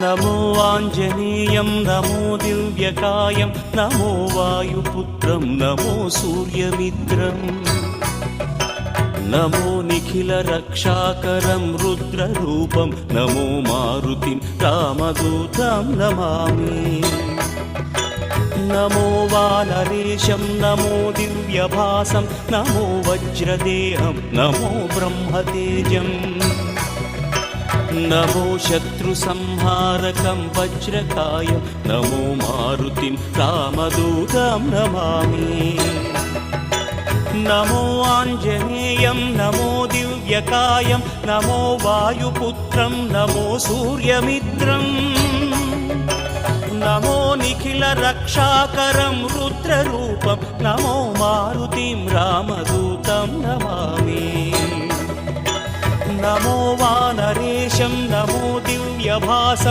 नमो आञ्जनेयं नमो दिव्यकायं नमो वायुपुत्रं नमो सूर्यमित्रम् नमो निखिलरक्षाकरं रुद्ररूपं नमो मारुतिं रामदूतं Namami नमो वानरेशं नमो दिव्यभासं नमो वज्रदेहं नमो ब्रह्मतेजम् नमो शत्रुसंहारकं वज्रकायं नमो मारुतिं रामदूतं Namami नमो आञ्जनेयं नमो दिव्यकायं नमो वायुपुत्रं नमो सूर्यमित्रम् नमो निखिलरक्षाकरं रुद्ररूपं नमो मारुतिं रामदूतं Namami नमो वानरेशं नमो दिव्यभासं